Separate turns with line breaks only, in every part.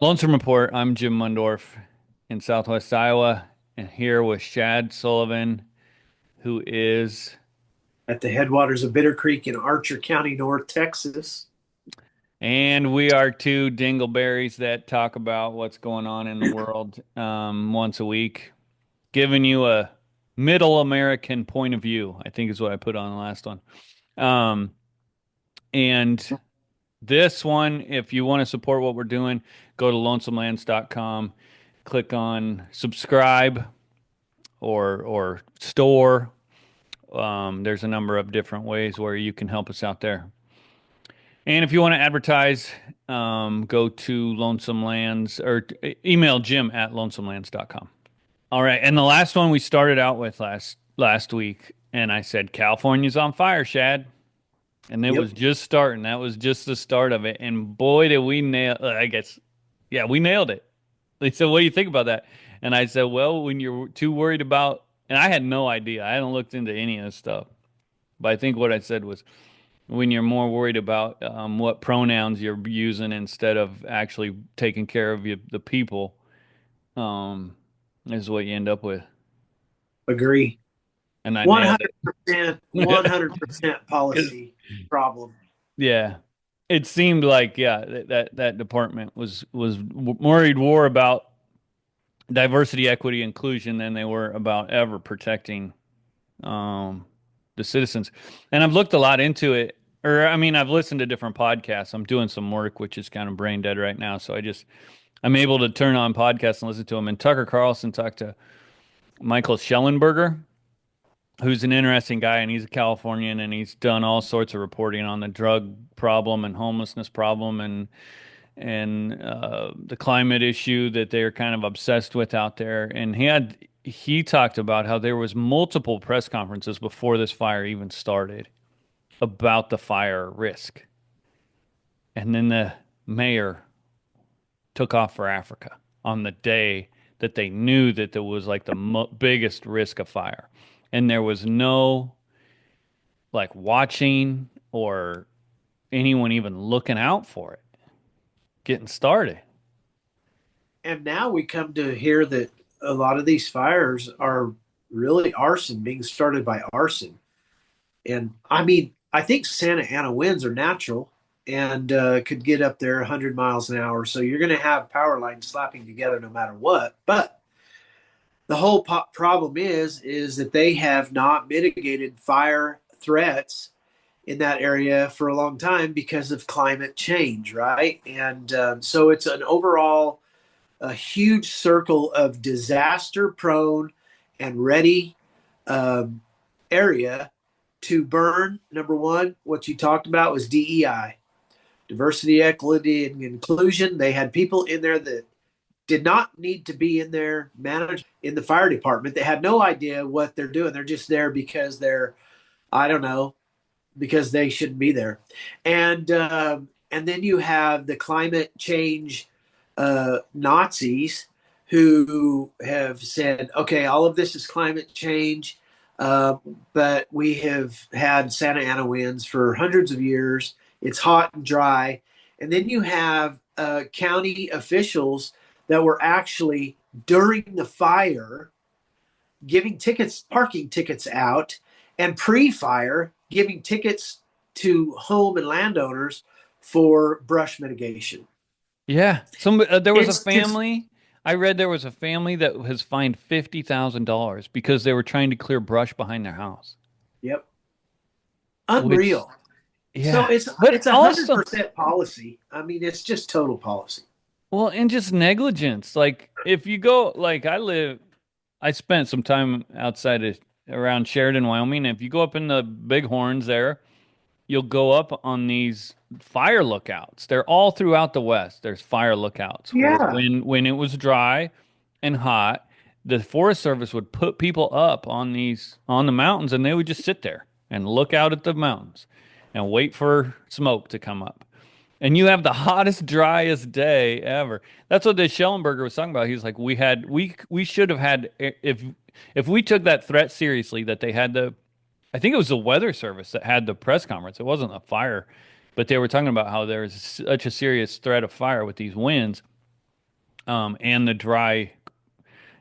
Lonesome Report. I'm Jim Mundorf in Southwest Iowa, and here with Shad Sullivan, who is,
At the headwaters of Bitter Creek in Archer County, North Texas.
and we are two dingleberries that talk about what's going on in the world once a week, giving you a middle American point of view, I think is what I put on the last one. Um, and this one, if you want to support what we're doing, go to lonesomelands.com, click on subscribe or store. There's a number of different ways where you can help us out there. And if you want to advertise, go to Lonesome Lands or email Jim at lonesomelands.com. All right. And the last one we started out with last week, and I said California's on fire, Shad. And it was
Yep,
just starting. That was just the start of it. And boy, did we nail, I guess, yeah, we nailed it. They said, what do you think about that? And I said, well, when you're too worried about, and I had no idea. I hadn't looked into any of this stuff. But I think what I said was when you're more worried about what pronouns you're using instead of actually taking care of the people, um, is what you end up with.
agree.
And I nailed
100%,
it.
100% policy problem.
Yeah. It seemed like, yeah, that department was worried more about diversity, equity, inclusion than they were about ever protecting um, the citizens. And I've looked a lot into it, or I mean, I've listened to different podcasts. I'm doing some work, which is kind of brain dead right now. So I'm able to turn on podcasts and listen to them. And Tucker Carlson talked to Michael Schellenberger, who's an interesting guy, and he's a Californian, and he's done all sorts of reporting on the drug problem and homelessness problem and the climate issue that they're kind of obsessed with out there. And he talked about how there was multiple press conferences before this fire even started about the fire risk. And then the mayor took off for Africa on the day that they knew that there was like the biggest risk of fire. And there was no like watching or anyone even looking out for it getting started.
And now we come to hear that a lot of these fires are really arson, being started by arson. And I mean, I think Santa Ana winds are natural and could get up there 100 miles an hour. So you're going to have power lines slapping together no matter what. But the whole problem is that they have not mitigated fire threats in that area for a long time because of climate change, right? And so it's an overall a huge circle of disaster prone and ready um, area to burn. Number one, what you talked about was DEI, diversity, equity, and inclusion. They had people in there that did not need to be in there, managed in the fire department. They had no idea what they're doing. They're just there because they're, I don't know, because they shouldn't be there. And then you have the climate change Nazis who have said, okay, all of this is climate change, but we have had Santa Ana winds for hundreds of years. It's hot and dry. And then you have county officials that were actually during the fire giving tickets, parking tickets out, and pre-fire giving tickets to home and landowners for brush mitigation.
Yeah. There was a
It's just,
family. I read there was a family that has fined $50,000 because they were trying to clear brush behind their house.
yep,
Which,
unreal. So
yeah.
it's
But
it's a hundred
also,
percent policy. I mean, it's just total policy.
well, and just negligence. Like if you go, like I spent some time outside of around Sheridan, Wyoming. If you go up in the Bighorns there, you'll go up on these fire lookouts. They're all throughout the West. There's fire lookouts where
Yeah,
when it was dry and hot, the Forest Service would put people up on the mountains and they would just sit there and look out at the mountains and wait for smoke to come up. And you have the hottest, driest day ever. That's what the Schellenberger was talking about. He's like, we should have had if we took that threat seriously that they had I think it was the Weather Service that had the press conference. It wasn't a fire, but they were talking about how there's such a serious threat of fire with these winds. and the dry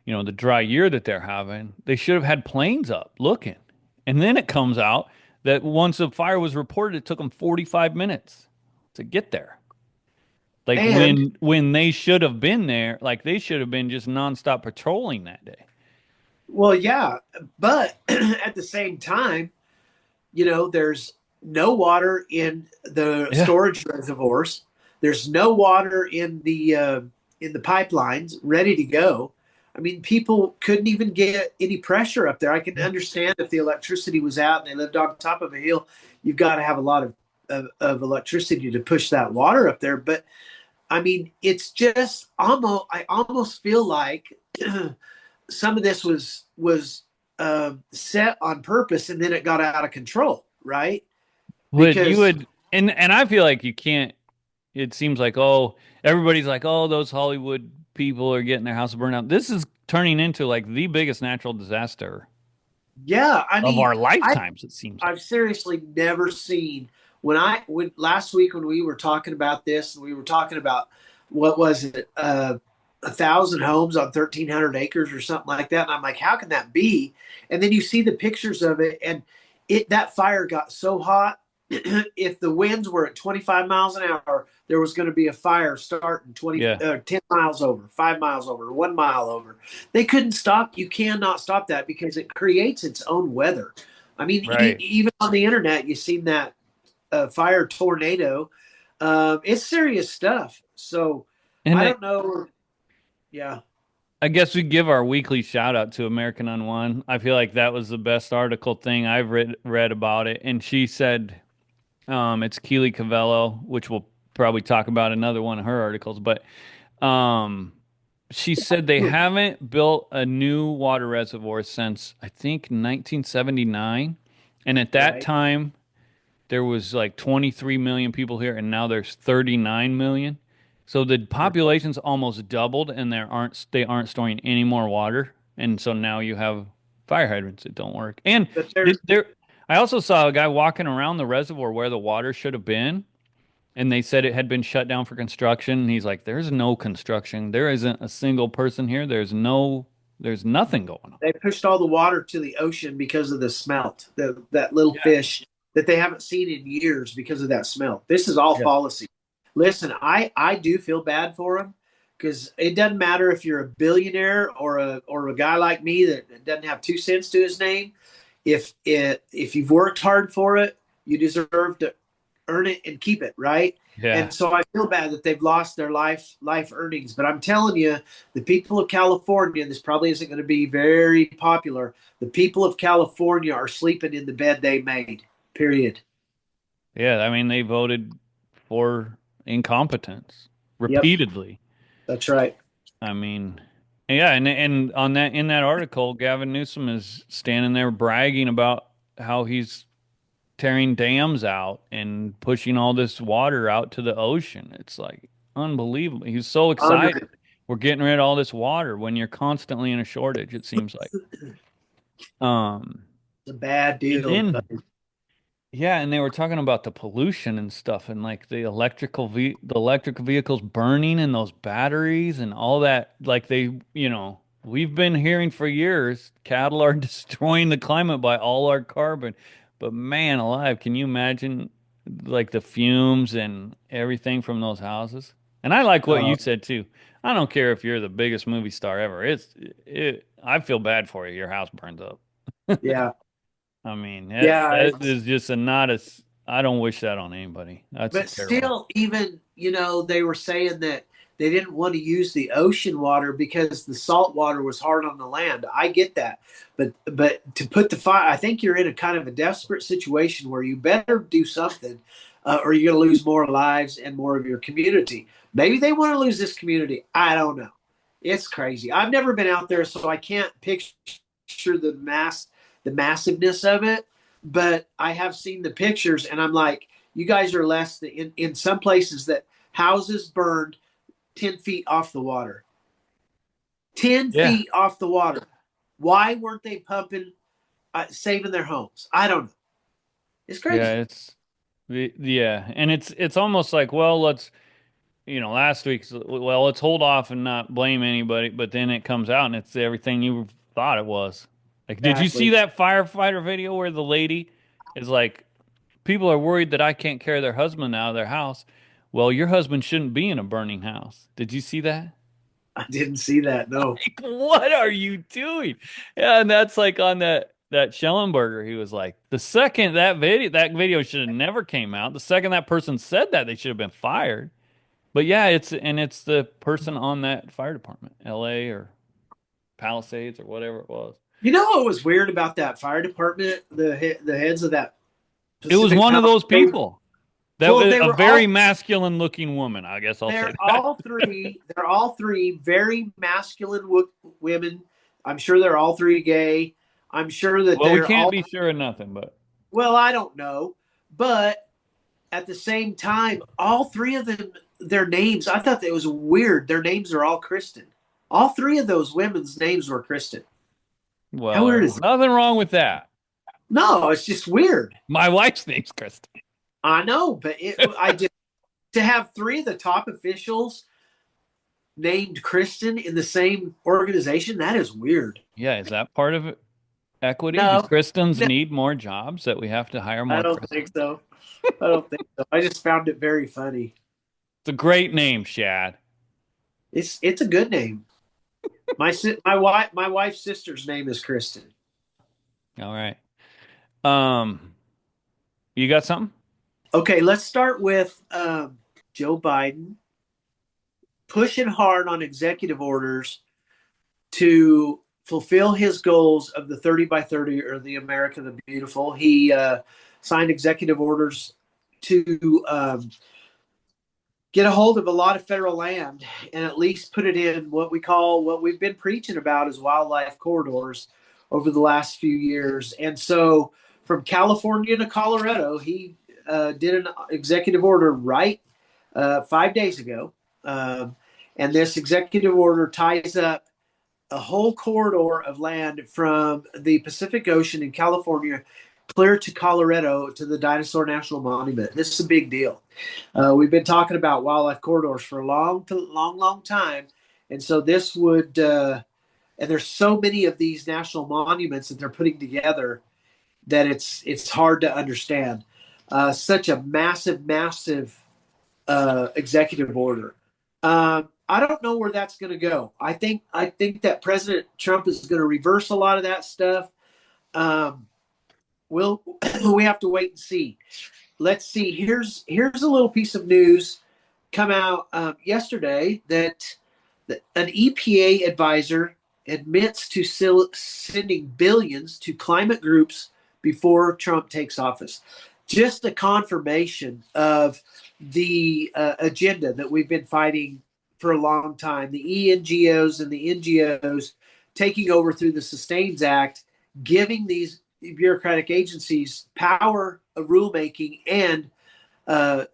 year that they're having, they should have had planes up looking. And then it comes out that once a fire was reported, it took them 45 minutes to get there. Like
And
when they should have been there, like they should have been just nonstop patrolling that day.
well, yeah, but at the same time, there's no water in the
Yeah.
storage reservoirs. There's no water in the pipelines ready to go. I mean, people couldn't even get any pressure up there. I can understand if the electricity was out and they lived on top of a hill, you've got to have a lot of electricity to push that water up there. But I mean, it's just almost. I almost feel like some of this was set on purpose, and then it got out of control, right?
Would you
Because
would and I feel like you can't it seems like everybody's like, oh, those Hollywood people are getting their house burned out. This is turning into like the biggest natural disaster
yeah, I
of
mean,
our
I
lifetimes, it seems like.
I've seriously never seen when last week when we were talking about this and we were talking about what was it 1,000 homes on 1,300 acres or something like that, and I'm like, how can that be? And then you see the pictures of it, and that fire got so hot. If the winds were at 25 miles an hour, there was going to be a fire starting
Yeah,
10 miles over, 5 miles over, 1 mile over. They couldn't stop. You cannot stop that because it creates its own weather. I mean,
right.
even on the internet, you've seen that fire tornado. It's serious stuff. So
And
I don't know. Yeah,
I guess we give our weekly shout out to American on One. I feel like that was the best article thing I've read about it. And she said it's Keely Cavello, which we'll probably talk about another one of her articles. But um, she said they haven't built a new water reservoir since I think 1979. And at that
right.
time, there was like 23 million people here, and now there's 39 million. So the population's almost doubled, and they aren't storing any more water, and so now you have fire hydrants that don't work. And
But there's
there, I also saw a guy walking around the reservoir where the water should have been, and they said it had been shut down for construction. And he's like, "There's no construction. There isn't a single person here. There's nothing going on."
they pushed all the water to the ocean because of the smelt, that little
Yeah.
fish that they haven't seen in years because of that smelt. This is all
Yeah.
policy. Listen, I do feel bad for them because it doesn't matter if you're a billionaire or a guy like me that doesn't have 2 cents to his name. If you've worked hard for it, you deserve to earn it and keep it, right?
Yeah.
And so I feel bad that they've lost their life earnings. But I'm telling you, the people of California, this probably isn't going to be very popular. The people of California are sleeping in the bed they made. Period.
Yeah. I mean, they voted for incompetence
Yep,
repeatedly.
that's right.
I mean, yeah, and on that in that article, Gavin Newsom is standing there bragging about how he's tearing dams out and pushing all this water out to the ocean. It's like unbelievable. He's so excited.
Unreal.
We're getting rid of all this water when you're constantly in a shortage, it seems like. Um,
It's a bad
and
deal.
then yeah, and they were talking about the pollution and stuff and like the electric vehicles burning and those batteries and all that like we've been hearing for years cattle are destroying the climate by all our carbon. But man alive, can you imagine like the fumes and everything from those houses? And I like what
Uh,
you said too. I don't care if you're the biggest movie star ever. I feel bad for you. Your house burns up.
yeah,
I mean,
yeah.
that
It's
is just a not as I don't wish that on anybody. That's
but
terrible.
still, even they were saying that they didn't want to use the ocean water because the salt water was hard on the land. I get that, but to put the fire, I think you're in a kind of a desperate situation where you better do something, or you're going to lose more lives and more of your community. Maybe they want to lose this community. I don't know. It's crazy. I've never been out there, so I can't picture the massiveness of it. But I have seen the pictures, and I'm like, you guys are less than in some places that houses burned 10 feet off the water. 10
Yeah.
feet off the water. Why weren't they pumping, saving their homes? I don't know. It's
Yeah,
crazy.
yeah, and it's almost like, well, let's last week's, well, let's hold off and not blame anybody, but then it comes out and it's everything you thought it was. Like, did you see
Exactly.
that firefighter video where the lady is like, people are worried that I can't carry their husband out of their house? Well, your husband shouldn't be in a burning house. Did you see that?
I didn't see that. No,
Like, what are you doing? Yeah, and that's like on that Schellenberger. He was like, the second that video should have never came out. The second that person said that, they should have been fired. But yeah, it's the person on that fire department, LA or Palisades or whatever it was.
you know what was weird about that fire department? The heads of that
It was
Pacific
one of
Palisades.
those people. That
Well,
was
they
a
were
very
all
masculine looking woman. I guess I'll say
they're
that.
all three. They're all three very masculine women. I'm sure they're all three gay. I'm sure that
Well, we
they're
can't
all
be sure of nothing, but
well. I don't know, but at the same time, all three of them, their names. I thought that was weird. Their names are all Kristen. All three of those women's names were Kristen. How
well,
weird
there's
is it?
nothing wrong with that.
No, it's just weird.
My wife's name's Kristen.
I know, but I just to have three of the top officials named Kristen in the same organization, that is weird.
Yeah, is that part of equity? Do
No,
Kristens
no,
need more jobs that we have to hire
I
more
don't
Kristens?
think so. I don't think so. I just found it very funny.
It's a great name, Shad.
It's a good name. My wife's sister's name is Kristen.
All right. Um, you got something?
Okay, let's start with Joe Biden pushing hard on executive orders to fulfill his goals of the 30 by 30 or the America the Beautiful. He signed executive orders to get a hold of a lot of federal land and at least put it in what we've been preaching about as wildlife corridors over the last few years. And so from California to Colorado, he did an executive order right 5 days ago. And this executive order ties up a whole corridor of land from the Pacific Ocean in California clear to Colorado to the Dinosaur National Monument. This is a big deal. We've been talking about wildlife corridors for a long time, and so this would. And there's so many of these national monuments that they're putting together that it's hard to understand. Such a massive executive order. I don't know where that's going to go. I think that President Trump is going to reverse a lot of that stuff. Um, we'll we have to wait and see. Let's see. Here's a little piece of news come out yesterday that an EPA advisor admits to sending billions to climate groups before Trump takes office. Just a confirmation of the agenda that we've been fighting for a long time. The ENGOs and the NGOs taking over through the Sustains Act, giving these bureaucratic agencies power of rulemaking and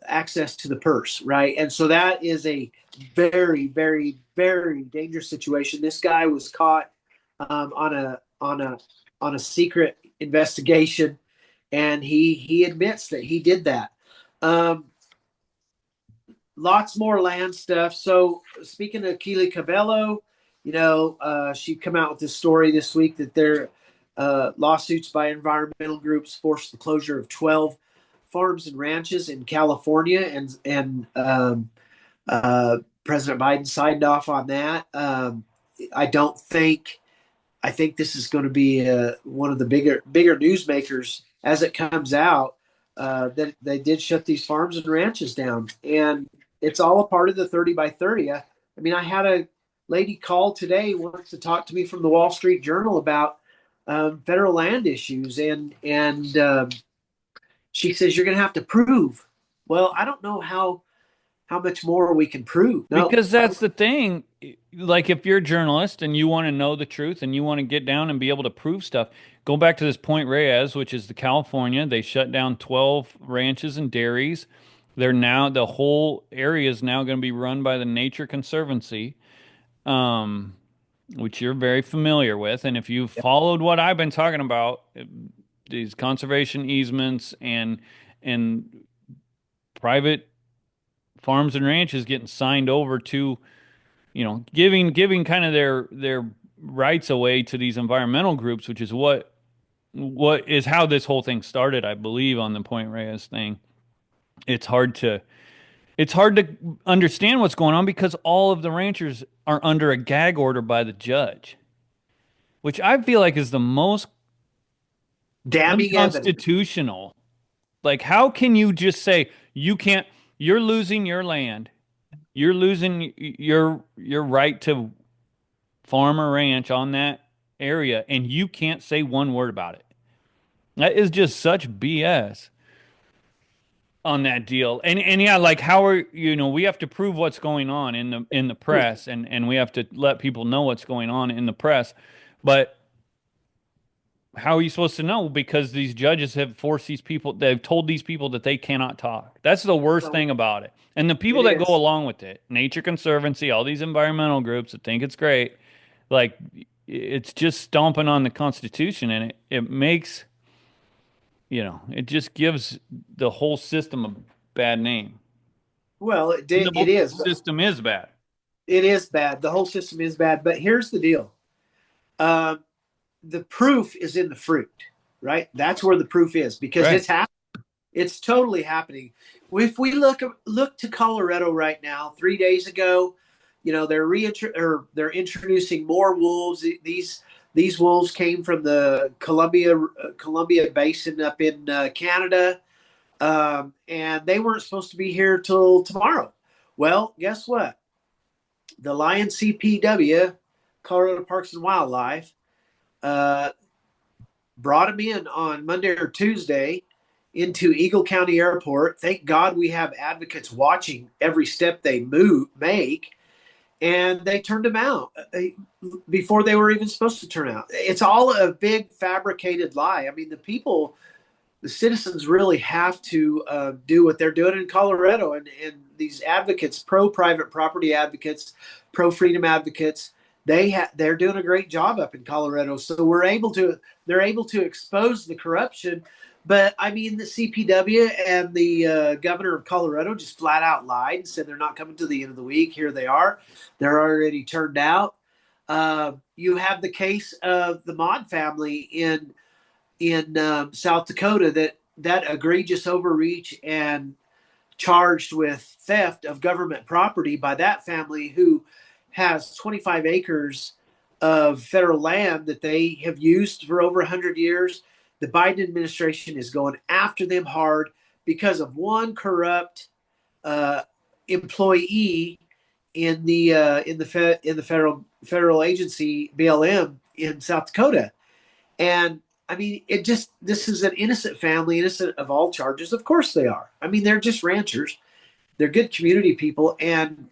access to the purse, right? And so that is a very dangerous situation. This guy was caught on a secret investigation, and he admits that he did that. Um, Lots more land stuff. So speaking of Keely Cabello, she come out with this story this week that their lawsuits by environmental groups forced the closure of 12 farms and ranches in California, and President Biden signed off on that. I don't think I think this is going to be one of the bigger newsmakers as it comes out that they did shut these farms and ranches down, and it's all a part of the 30 by 30. I mean, I had a lady call today wants to talk to me from the Wall Street Journal about federal land issues, and she says you're going to have to prove. Well, I don't know how much more we can prove. No,
Because that's the thing. Like, if you're a journalist and you want to know the truth and you want to get down and be able to prove stuff, go back to this Point Reyes, which is the California. They shut down 12 ranches and dairies. The whole area is now going to be run by the Nature Conservancy, um, which you're very familiar with. And if you've followed what I've been talking about, these conservation easements and private farms and ranches getting signed over to, giving kind of their rights away to these environmental groups, which is what is how this whole thing started, I believe, on the Point Reyes thing. It's hard to it's hard to understand what's going on because all of the ranchers are under a gag order by the judge, which I feel like is the most
Damning evidence.
unconstitutional. Like, how can you just say you can't, you're losing your land, you're losing your right to farm or ranch on that area, and you can't say one word about it? That is just such BS on that deal. And yeah, like how are we have to prove what's going on in the press, and we have to let people know what's going on in the press. But how are you supposed to know? Because these judges have forced these people, they've told these people that they cannot talk. That's the worst
So
thing about it. And the people
it
that go
is.
along with it, Nature Conservancy, all these environmental groups that think it's great, like it's just stomping on the Constitution, and it makes, it just gives the whole system a bad name.
Well,
And the
it
whole
is.
system is bad.
It is bad. The whole system is bad. But here's the deal. Uh, the proof is in the fruit, right? That's where the proof is because
Right.
it's happening. It's totally happening. If we look to Colorado right now, 3 days ago, they're introducing more wolves. These wolves came from the Columbia Basin up in Canada, and they weren't supposed to be here till tomorrow. Well, guess what? The Lion CPW, Colorado Parks and Wildlife, uh, brought them in on Monday or Tuesday into Eagle County Airport. Thank God we have advocates watching every step they make, and they turned them out before they were even supposed to turn out. It's all a big fabricated lie. I mean, the citizens really have to do what they're doing in Colorado, and these advocates, pro private property advocates, pro freedom advocates, they're doing a great job up in Colorado. So they're able to expose the corruption. But I mean, the CPW and the governor of Colorado just flat out lied and said they're not coming to the end of the week. Here they are; they're already turned out. You have the case of the Maude family in South Dakota that egregious overreach and charged with theft of government property by that family who has 25 acres of federal land that they have used for over 100 years. The Biden administration is going after them hard because of one corrupt uh, employee in the federal agency BLM in South Dakota. And I mean, this is an innocent family, innocent of all charges. Of course they are. I mean, they're just ranchers. They're good community people, and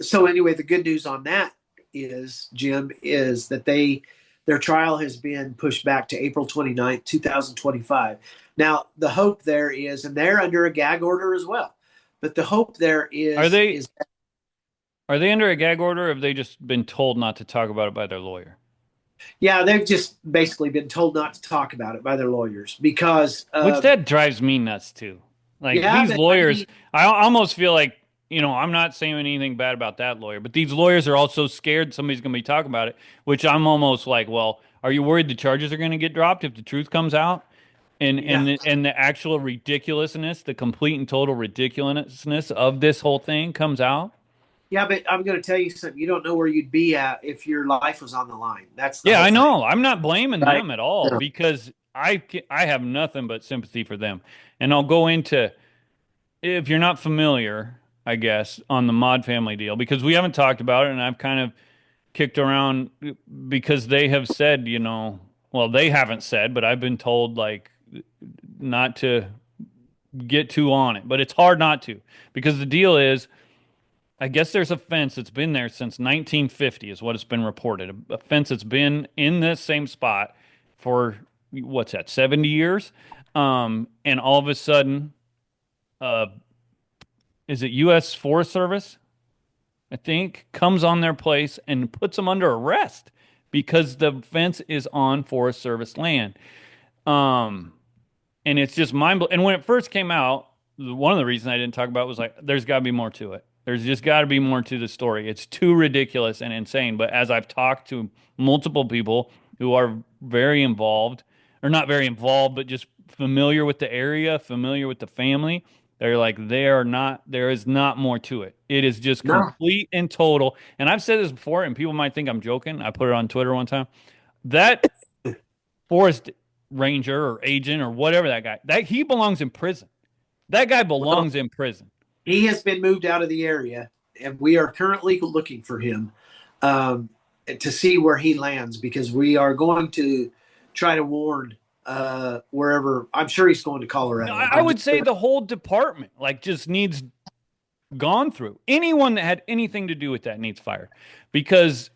so anyway, the good news on that is, Jim, is that their trial has been pushed back to April 29th, 2025. Now, the hope there is, and they're under a gag order as well, but the hope there
Are
is
they
is
are they under a gag order, or have they just been told not to talk about it by their lawyer?
yeah, they've just basically been told not to talk about it by their lawyers because
Which that drives me nuts too. Like
yeah,
these
but I
lawyers,
mean,
I almost feel like, I'm not saying anything bad about that lawyer, but these lawyers are also scared somebody's going to be talking about it, which I'm almost like, well, are you worried the charges are going to get dropped if the truth comes out? And
yeah,
the actual ridiculousness, the complete and total ridiculousness of this whole thing comes out?
yeah, but I'm going to tell you something. You don't know where you'd be at if your life was on the line. That's the
Yeah,
whole
I
thing,
know. I'm not blaming
right?
them at all
Yeah.
because I have nothing but sympathy for them. And I'll go into, if you're not familiar, I guess, on the Mod family deal, because we haven't talked about it, and I've kind of kicked around because they have said, well, they haven't said, but I've been told like not to get too on it. But it's hard not to because the deal is, I guess there's a fence that's been there since 1950, is what it's been reported. A fence that's been in this same spot for what's that, 70 years? And all of a sudden, uh, is it U.S. Forest Service? I think comes on their place and puts them under arrest because the fence is on Forest Service land. Um, and it's just mind blowing. And when it first came out, one of the reasons I didn't talk about was like, there's got to be more to it. There's just got to be more to the story. It's too ridiculous and insane. But as I've talked to multiple people who are very involved, or not very involved, but just familiar with the area, familiar with the family, they're like, there is not more to it. It is just
No.
complete and total. And I've said this before, and people might think I'm joking. I put it on Twitter one time. That forest ranger or agent or whatever that guy, that he belongs in prison. That guy
Well,
belongs in prison.
he has been moved out of the area, and we are currently looking for him um, to see where he lands because we are going to try to warn wherever. I'm sure he's going to Colorado.
I would say the whole department like just needs gone through. Anyone that had anything to do with that needs fired because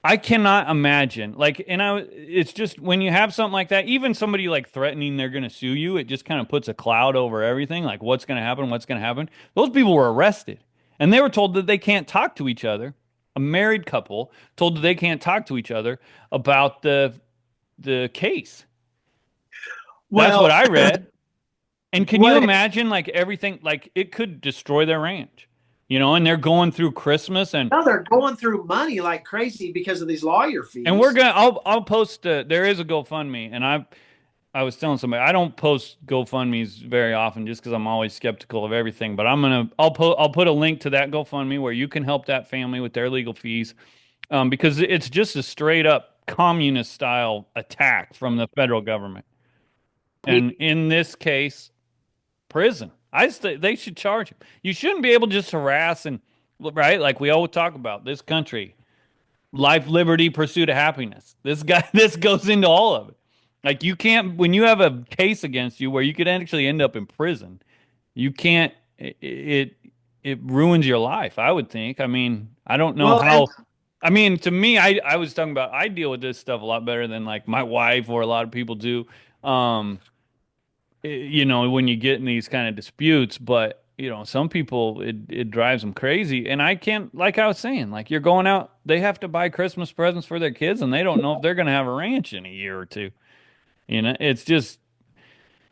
I cannot imagine like it's just when you have something like that, even somebody like threatening they're going to sue you, it just kind of puts a cloud over everything like what's going to happen, what's going to happen. Those people were arrested and they were told that they can't talk to each other. A married couple told that they can't talk to each other about the case. That's what
Well,
I read. And can you
what?
imagine like everything like it could destroy their ranch, and they're going through Christmas
No, they're going through money like crazy because of these lawyer
and we're
fees.
gonna I'll post there is a GoFundMe and I was telling somebody I don't post GoFundMe's very often just because I'm always skeptical of everything, but I'll put a link to that GoFundMe where you can help that family with their legal fees, because it's just a straight up communist style attack from the federal government. And
He,
in this case, prison. They should charge him. You shouldn't be able to just harass and right like we always talk about this country, life, liberty, pursuit of happiness. This guy, this goes into all of it. Like you can't when you have a case against you where you could actually end up in prison. You can't. It ruins your life. I would think. I mean, I don't know
well, and
how. I mean, to me, I was talking about I deal with this stuff a lot better than like my wife or a lot of people do. Um, when you get in these kind of disputes, but some people it drives them crazy. And I can't, like I was saying, like you're going out, they have to buy Christmas presents for their kids and they don't know if they're going to have a ranch in a year or two. It's just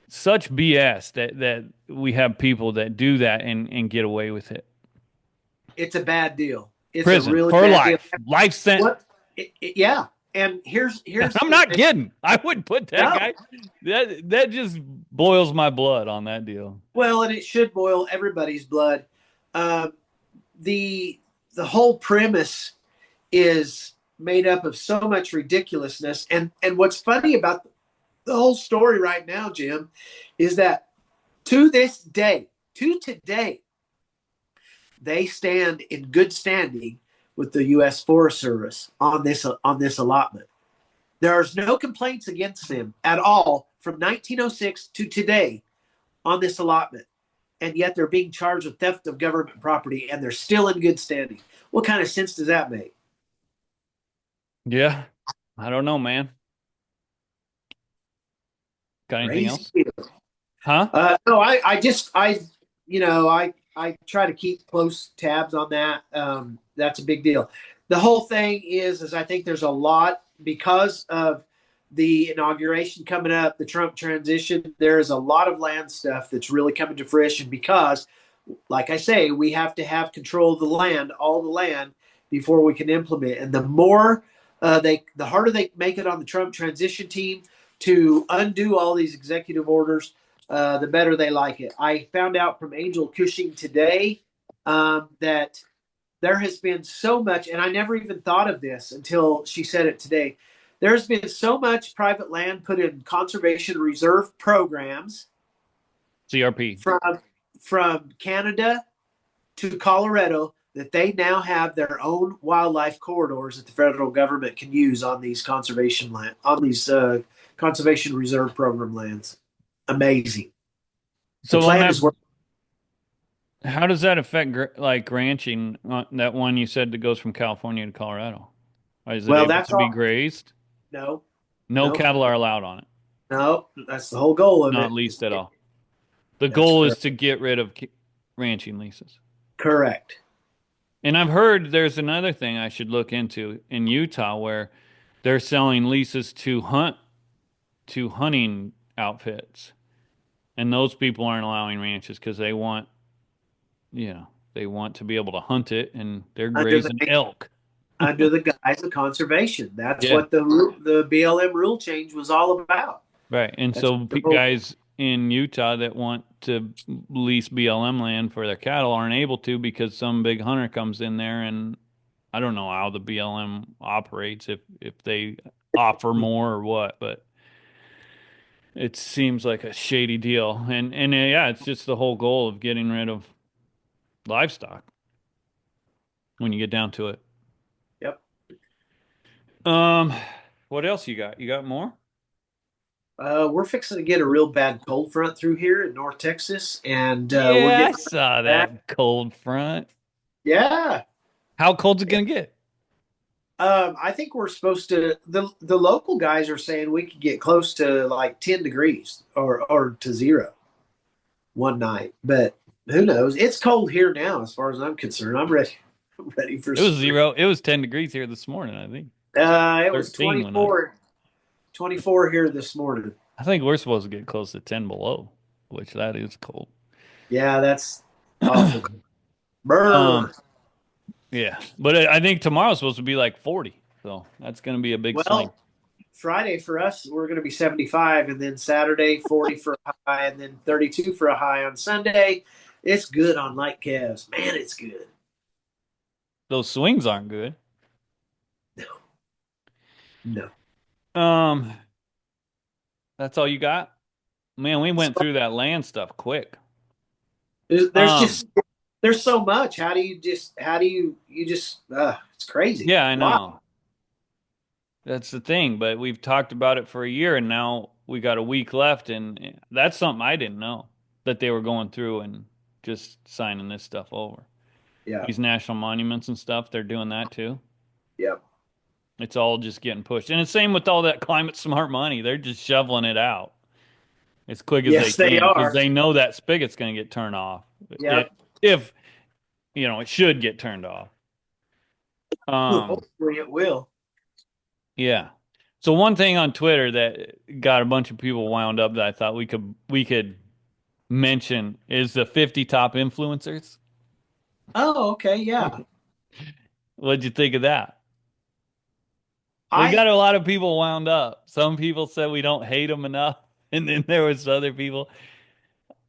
such BS that we have people that do that and get away with it.
it's a bad deal. It's a
Prison
really
for
bad deal.
life sentence.
What? Yeah. And here's
I'm
the
not
thing.
kidding. I wouldn't put that
No.
guy. That just boils my blood on that deal.
Well, and it should boil everybody's blood. Uh, the the whole premise is made up of so much ridiculousness. And what's funny about the whole story right now, Jim, is that to this day, to today, they stand in good standing with the U.S. Forest Service on this allotment. There's no complaints against them at all from 1906 to today on this allotment, and yet they're being charged with theft of government property, and they're still in good standing. What kind of sense does that make?
Yeah, I don't know, man. Got anything
Crazy.
else? Huh?
No, I try to keep close tabs on that. That's a big deal. The whole thing is I think there's a lot because of the inauguration coming up, the Trump transition. There is a lot of land stuff that's really coming to fruition because, like I say, we have to have control of the land, all the land, before we can implement. And the harder they make it on the Trump transition team to undo all these executive orders, the better they like it. I found out from Angel Cushing today that there has been so much, and I never even thought of this until she said it today. There's been so much private land put in conservation reserve programs
CRP.
from Canada to Colorado that they now have their own wildlife corridors that the federal government can use on these conservation reserve program lands. Amazing. The
So on
plan
that,
is working.
how does that affect like ranching? That one you said that goes from California to Colorado. Is it
Well,
able
that's
to be
all.
grazed?
No,
No
no,
cattle are allowed on it,
no. That's the whole goal of
not
it.
leased at all. The
That's
goal is
correct.
to get rid of ranching leases.
Correct.
And I've heard there's another thing I should look into in Utah where they're selling leases to hunting outfits. And those people aren't allowing ranches because they want to be able to hunt it and they're
under the
grazing elk.
under the guise of conservation. That's
Yeah.
what the BLM rule change was all about.
Right. And
That's
so
the whole.
guys in Utah that want to lease BLM land for their cattle aren't able to because some big hunter comes in there and I don't know how the BLM operates if they offer more or what, but it seems like a shady deal. And yeah, it's just the whole goal of getting rid of livestock when you get down to it.
Yep.
Um, what else you got? You got more?
We're fixing to get a real bad cold front through here in North Texas, and we're
Yeah, I
getting
saw
that.
that cold front.
Yeah.
How cold's it gonna get?
I think we're supposed to. The local guys are saying we could get close to like 10 degrees or to zero one night, but who knows? It's cold here now, as far as I'm concerned. I'm ready. I'm ready for
It was
spring.
zero. It was 10 degrees here this morning, I think.
It was
13 when I
24 here this morning.
I think we're supposed to get close to 10 below, which that is cold.
Yeah, that's awful. Brr.
Um, yeah. But I think tomorrow's supposed to be like 40. So that's gonna be a big swing.
Well, Friday for us, we're going to be 75, and then Saturday, 40 for a high, and then 32 for a high on Sunday. It's good on light calves. Man, it's good.
Those swings aren't good.
No, no.
Um, that's all you got? Man, we went
So
through that land stuff quick.
there's
Um,
just there's so much. How do you just it's crazy.
yeah, I
Wow.
know. That's the thing, but we've talked about it for a year and now we got a week left and that's something I didn't know that they were going through and just signing this stuff over.
Yeah.
These national monuments and stuff, they're doing that too.
Yep.
It's all just getting pushed. And it's same with all that climate smart money. They're just shoveling it out as quick as they
Yes, they
can because
are.
they know that spigot's going to get turned off.
Yep.
If, it should get turned off. Um,
Hopefully it will.
yeah. So one thing on Twitter that got a bunch of people wound up that I thought we could mention is the 50 top influencers.
Oh, okay. Yeah.
What'd you think of that? We got
I
a lot of people wound up. Some people said we don't hate them enough, and then there was other people.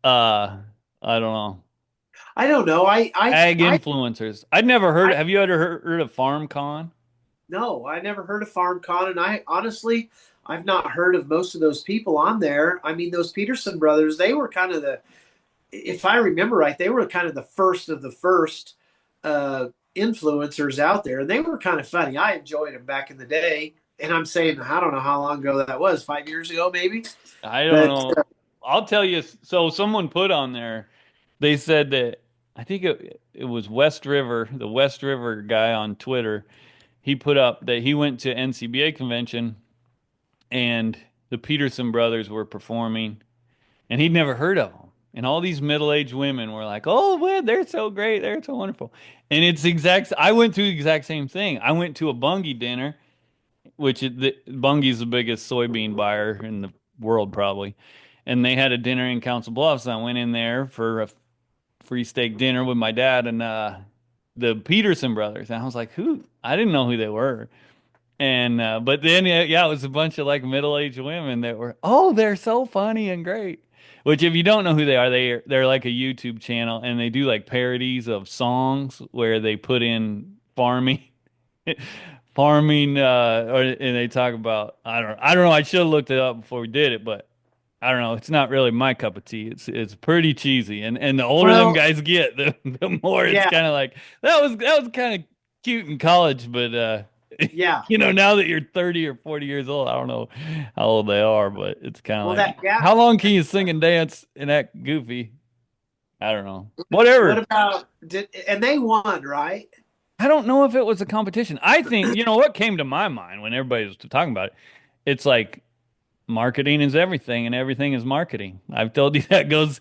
I don't know.
I don't know.
Ag
I
influencers. I'd never heard.
I
Have you ever heard of FarmCon?
No, I never heard of FarmCon, and I honestly, I've not heard of most of those people on there. I mean, those Peterson brothers, they were kind of the, if I remember right, they were kind of the first uh, influencers out there, and they were kind of funny. I enjoyed them back in the day, and I'm saying I don't know how long ago that was, 5 years ago maybe,
I don't
but
know. I'll tell you. So someone put on there. They said that I think it was West River, the West River guy on Twitter. He put up that he went to NCBA convention and the Peterson brothers were performing and he'd never heard of them. And all these middle-aged women were like, "Oh, man, they're so great. They're so wonderful." And it's exact. I went through the exact same thing. I went to a Bungie dinner, which Bungie's the biggest soybean buyer in the world probably. And they had a dinner in Council Bluffs. And I went in there for a free steak dinner with my dad and the Peterson brothers. And I was like, who? I didn't know who they were. And but then yeah, it was a bunch of like middle-aged women that were, oh, they're so funny and great. Which if you don't know who they are, they're like a YouTube channel and they do like parodies of songs where they put in farming farming and they talk about I don't know, I should have looked it up before we did it, but I don't know, it's not really my cup of tea. It's pretty cheesy and the older them
well,
guys get, the more it's
yeah,
kind of like that was kind of cute in college, but
yeah.
now that you're 30 or 40 years old, I don't know how old they are, but it's kind of
Well,
like
that gap.
how long can you sing and dance and act goofy? I don't know.
What
Whatever.
about did and they won, right?
I don't know if it was a competition. I think, what came to my mind when everybody was talking about it. It's like marketing is everything and everything is marketing. I've told you that goes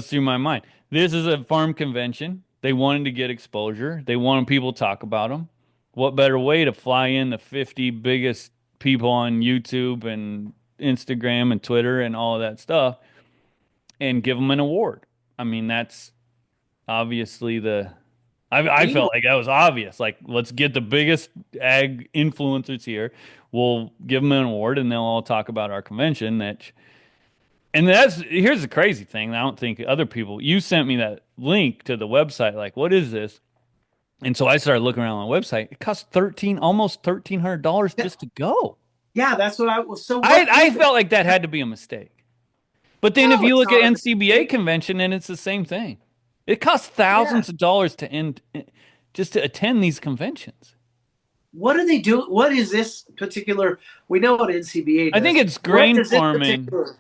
through my mind. This is a farm convention. They wanted to get exposure. They wanted people to talk about them. What better way to fly in the 50 biggest people on YouTube and Instagram and Twitter and all of that stuff and give them an award. I mean, that's obviously I felt
Meanwhile,
like that was obvious. Like, let's get the biggest ag influencers here. We'll give them an award, and they'll all talk about our convention. And here's the crazy thing. I don't think other people. You sent me that link to the website. Like, what is this? And so I started looking around on the website. It costs almost $1,300 just to go.
yeah, that's what I was. So
I felt like that had to be a mistake. But then if
no,
you
it's
look at
not a
NCBA
mistake.
convention, and it's the same thing. It costs
Yeah.
thousands of dollars to end just to attend these conventions.
What do they do? What is this particular? We know what NCBA
I think
does.
it's
What
grain
does this
farming
particular?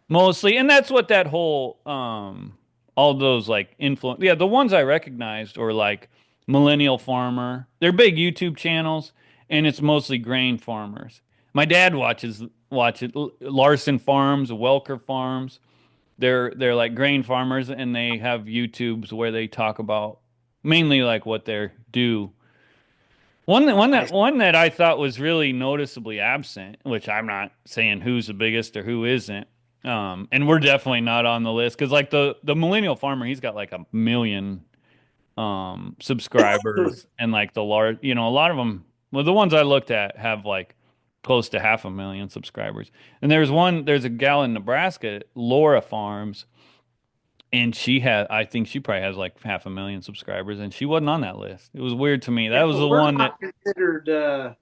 mostly, and that's what that whole all those like influence. Yeah, the ones I recognized or like Millennial Farmer. They're big YouTube channels, and it's mostly grain farmers. My dad watch it. Larson Farms, Welker Farms. They're like grain farmers, and they have YouTubes where they talk about mainly like what they do.
I
One that I thought was really noticeably absent, which I'm not saying who's the biggest or who isn't. And we're definitely not on the list because like the millennial farmer, he's got like a million subscribers, and like the large, a lot of them, well, the ones I looked at have like close to 500,000 subscribers. And there's a gal in Nebraska, Laura Farms, and I think she probably has like 500,000 subscribers, and she wasn't on that list. It was weird to me.
yeah,
That was
but
the
we're
one that
not considered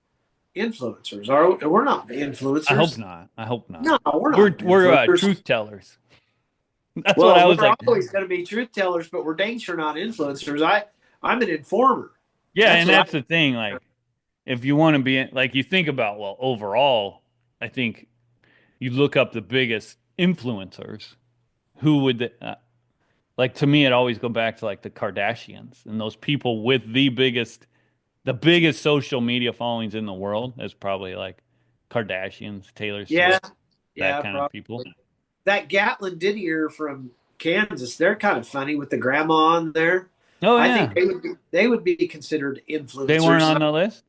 influencers, are we? We're not
I hope
influencers.
not. I hope not.
No, we're
We're
not
we're
influencers.
truth tellers. That's what
Well,
I was
we're
like.
always going to be truth tellers, but we're dang sure not influencers. I'm an informer.
Yeah,
That's
and
what
that's the thing. Like, if you want to be like, you think about, well, overall, I think you look up the biggest influencers. Who would like to me? It always go back to like the Kardashians and those people with the biggest social media followings in the world. Is probably like Kardashians, Taylor
Yeah,
Swift, that
yeah,
kind of people.
probably. That Gatlin Didier from Kansas, they're kind of funny with the grandma on there.
Oh
I think
yeah,
they would be considered
they weren't
influencers.
on the list.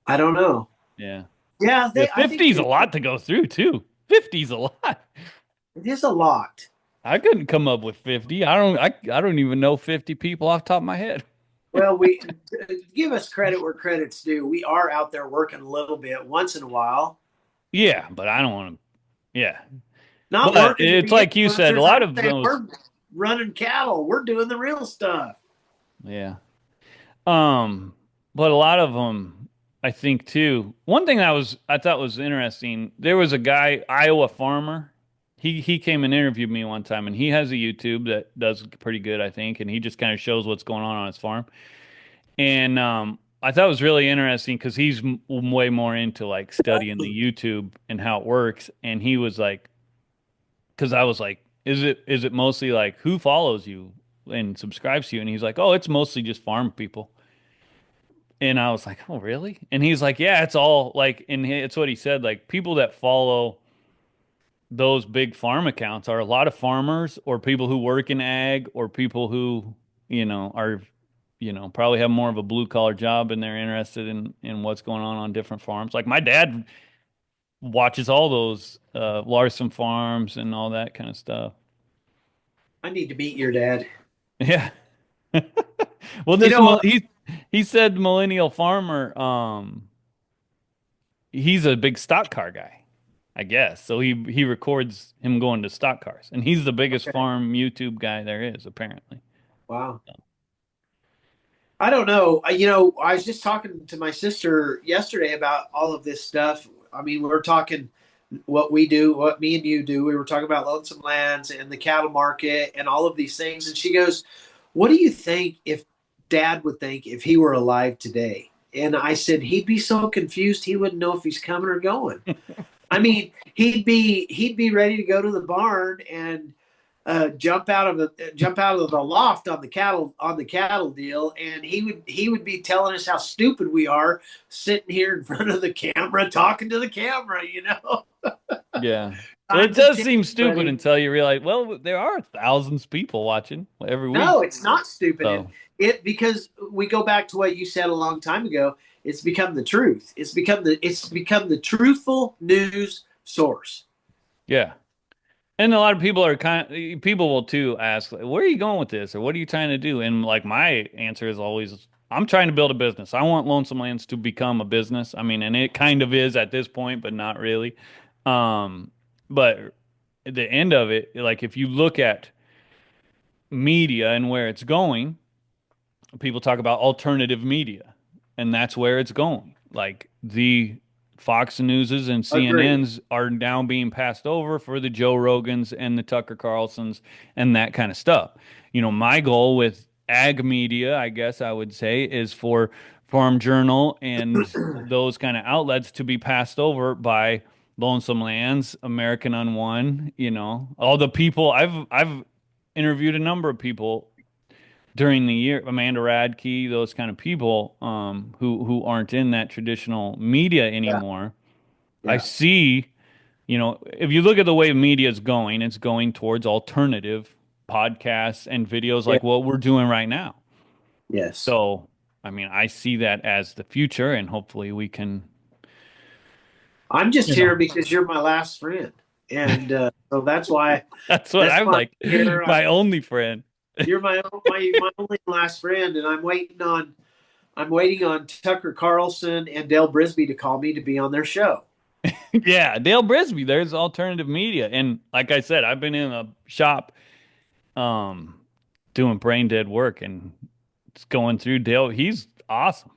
I don't know.
Yeah.
Yeah,
Yeah,
they. I think
50's a lot to go through too. 50's a lot.
it is a lot.
I couldn't come up with 50. I don't even know 50 people off the top of my head.
Well, we give us credit where credit's due. We are out there working a little bit once in a while.
Yeah, but I don't want to. Yeah.
Not
But
working to
it's
be
like you said, a
influencers.
lot
I'm
of
saying
those.
we're running cattle. We're doing the real stuff.
Yeah. Um, but a lot of them, I think too. One thing I thought was interesting. There was a guy, Iowa farmer. He came and interviewed me one time, and he has a YouTube that does pretty good, I think, and he just kind of shows what's going on his farm. And I thought it was really interesting because he's way more into like studying the YouTube and how it works. And he was like, because I was like, is it mostly like who follows you and subscribes to you? And he's like, oh, it's mostly just farm people. And I was like, oh, really? And he's like, yeah, it's all like, and it's what he said, like people that follow those big farm accounts are a lot of farmers or people who work in ag or people who, are, probably have more of a blue collar job and they're interested in what's going on different farms. Like my dad watches all those Larson farms and all that kind of stuff.
I need to meet your dad.
Yeah. Well,
You know,
he said millennial farmer, he's a big stock car guy, I guess. So he records him going to stock cars, and he's the biggest
okay,
farm YouTube guy there is, apparently.
wow. I don't know. I was just talking to my sister yesterday about all of this stuff. I mean, we're talking what we do, what me and you do. We were talking about Lonesome Lands and the cattle market and all of these things. And she goes, what do you think if Dad would think if he were alive today? And I said, he'd be so confused he wouldn't know if he's coming or going. I mean, he'd be ready to go to the barn and jump out of the loft on the cattle deal, and he would be telling us how stupid we are sitting here in front of the camera talking to the camera.
Yeah. Well, it
Times have
does
changed,
seem stupid
buddy.
until you realize, well, there are thousands of people watching every week.
No, it's not stupid. It
So,
it because we go back to what you said a long time ago. It's become the truth. It's become the truthful news source.
yeah. And a lot of people are people will too ask, like, where are you going with this? Or what are you trying to do? And like my answer is always, I'm trying to build a business. I want Lonesome Lands to become a business. I mean, and it kind of is at this point, but not really. Um, but at the end of it, like if you look at media and where it's going, people talk about alternative media, and that's where it's going. Like the Fox Newses and
Agree.
CNNs are now being passed over for the Joe Rogans and the Tucker Carlsons and that kind of stuff. You know, my goal with ag media, I guess I would say, is for Farm Journal and those kind of outlets to be passed over by Lonesome Lands, American Unwon, you know, all the people I've interviewed a number of people during the year, Amanda Radke, those kind of people who aren't in that traditional media
Yeah.
anymore. I
Yeah.
see, you know, if you look at the way media is going, it's going towards alternative podcasts and videos
Yeah.
like what we're doing right now.
Yes.
So, I mean, I see that as the future, and hopefully we can,
I'm just
you
here
know,
because you're my last friend, and so
that's what
that's
I'm
why I'm
like,
here.
my only friend.
You're my only last friend, and I'm waiting on Tucker Carlson and Dale Brisby to call me to be on their show.
Yeah, Dale Brisby, there's alternative media. And like I said, I've been in a shop um doing brain dead work and it's going through Dale. He's awesome.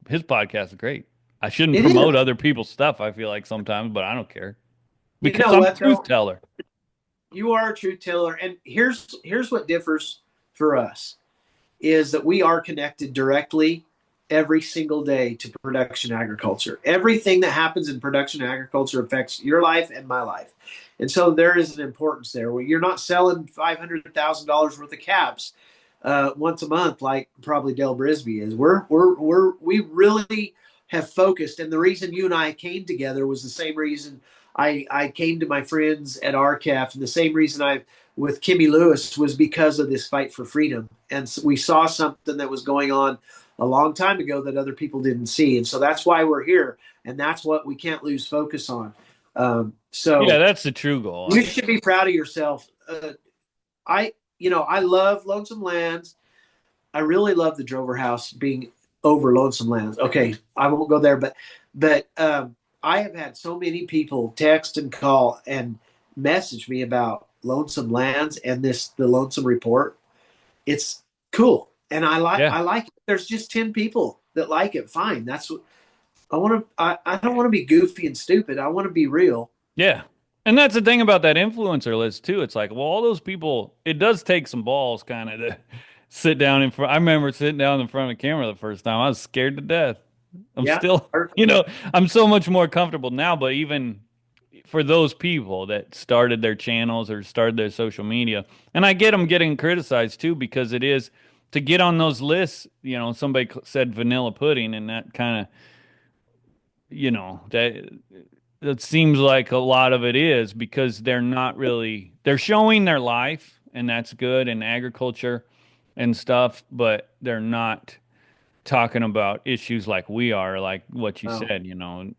His podcast is great. I shouldn't
It is.
promote other people's stuff, I feel like sometimes, but I don't care
You
because
know
I'm a
what
truth
though?
teller.
You are a truth teller, and here's what differs for us is that we are connected directly every single day to production agriculture. Everything that happens in production agriculture affects your life and my life. And so there is an importance there where you're not selling $500,000 worth of caps once a month like probably Dale Brisby is. We really have focused, and the reason you and I came together was the same reason I came to my friends at RCAF, and the same reason I with Kimmy Lewis was because of this fight for freedom. And so we saw something that was going on a long time ago that other people didn't see. And so that's why we're here. And that's what we can't lose focus on.
Yeah,
So
that's the true goal. I
you
mean,
should be proud of yourself. I love Lonesome Lands. I really love the Drover House being over Lonesome Lands. Okay, I won't go there, but I have had so many people text and call and message me about Lonesome Lands and the Lonesome Report. It's cool, and
yeah.
I like it. There's just 10 people that like it. Fine, that's what I want to. I don't want to be goofy and stupid. I want to be real.
Yeah. And that's the thing about that influencer list too. It's like, well, all those people, it does take some balls kind of to sit down in front. I remember sitting down in front of the camera the first time. I was scared to death. I'm
Yeah,
still, you know, I'm so much more comfortable now, but even for those people that started their channels or started their social media, and I get them getting criticized too because it is to get on those lists, you know, somebody said vanilla pudding and that kind of, you know, that seems like a lot of it is because they're not really they're showing their life and that's good in agriculture and stuff, but they're not talking about issues like we are, like what you
no,
said, you know,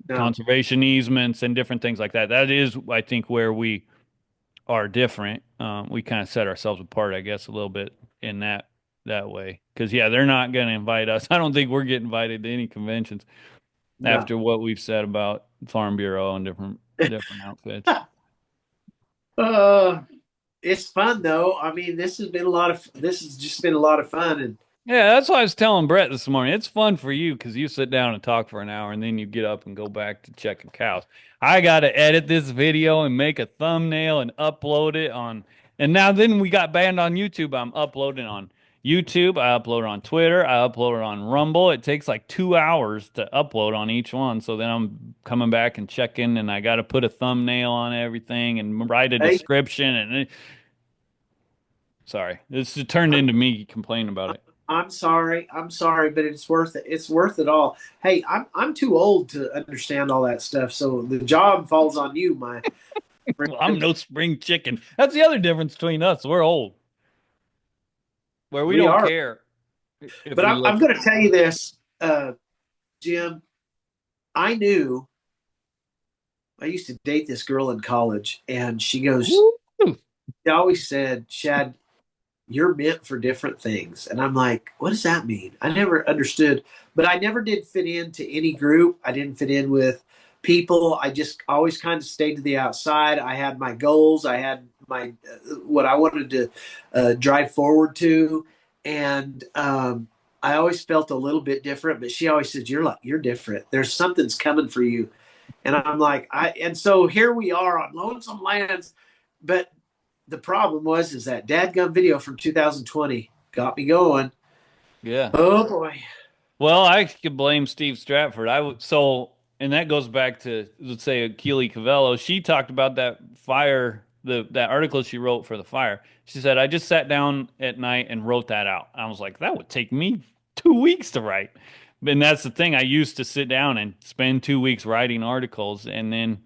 no,
conservation easements and different things like that. That is, I think, where we are different. We kind of set ourselves apart, I guess, a little bit in that way. Because yeah, they're not going to invite us. I don't think we're getting invited to any conventions
no.
after what we've said about Farm Bureau and different outfits.
uh, it's fun though. I mean, this has just been a lot of fun, and
Yeah, that's why I was telling Brett this morning. It's fun for you because you sit down and talk for an hour and then you get up and go back to checking cows. I got to edit this video and make a thumbnail and upload it on. And now then we got banned on YouTube. I'm uploading on YouTube. I upload on Twitter. I upload it on Rumble. It takes like 2 hours to upload on each one. So then I'm coming back and checking and I got to put a thumbnail on everything and write a
hey,
description. Sorry, this has turned
I'm
into me complaining about it.
I'm sorry. I'm sorry, but it's worth it. It's worth it all. Hey, I'm too old to understand all that stuff, so the job falls on you, my
Well, I'm
friend.
no spring chicken. That's the other difference between us. We're old, where we
We
don't
are.
care if
But
we
I'm
look.
going to tell you this, Jim. I knew I used to date this girl in college, and she goes,
Woo.
she always said, Shad, you're meant for different things. And I'm like, what does that mean? I never understood, but I never did fit into any group. I didn't fit in with people. I just always kind of stayed to the outside. I had my goals. I had my what I wanted to drive forward to, and I always felt a little bit different. But she always said, you're different. There's something's coming for you." And I'm like, and so here we are on Lonesome Lands, but the problem was is that dadgum video from 2020 got me going.
Yeah.
Oh boy.
Well, I could blame Steve Stratford. I would so, and that goes back to let's say Keely Cavello. She talked about that fire, that article she wrote for the fire. She said, "I just sat down at night and wrote that out." I was like, "That would take me 2 weeks to write." And that's the thing. I used to sit down and spend 2 weeks writing articles, and then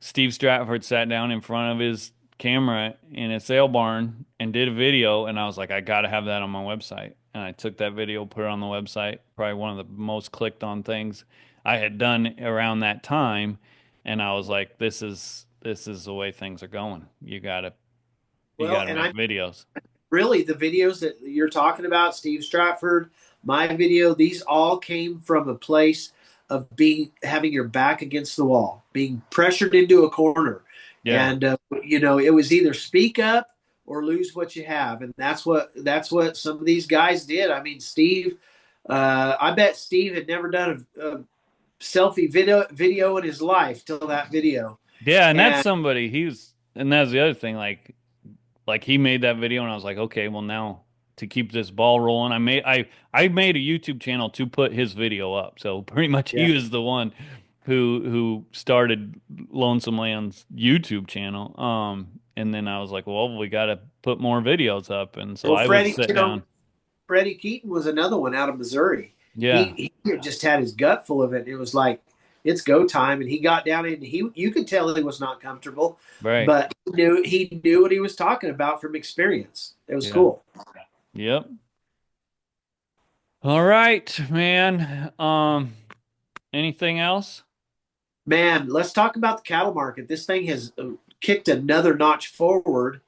Steve Stratford sat down in front of his camera in a sale barn and did a video, and I was like, I gotta have that on my website. And I took that video, put it on the website, probably one of the most clicked on things I had done around that time. And I was like, this is the way things are going. You
Well,
gotta
and
make
I
videos.
really the videos that you're talking about, Steve Stratford, my video, these all came from a place of being having your back against the wall, being pressured into a corner,
Yeah.
and it was either speak up or lose what you have, and that's what some of these guys did. I mean, Steve, I bet Steve had never done a selfie video in his life till that video,
Yeah, and that's
and
somebody and that's the other thing, like he made that video and I was like, okay, well now to keep this ball rolling, I made a YouTube channel to put his video up. So pretty much
yeah.
he was the one who started Lonesome Land's YouTube channel. And then I was like, well, we got to put more videos up. And so
Well,
I would
Freddie,
sit down.
Freddie Keaton was another one out of Missouri.
Yeah,
He had just had his gut full of it. It was like it's go time, and he got down and he you could tell he was not comfortable,
right.
but he knew what he was talking about from experience. It was
Yeah.
cool.
Yep. All right, man. Anything else?
Man, let's talk about the cattle market. This thing has kicked another notch forward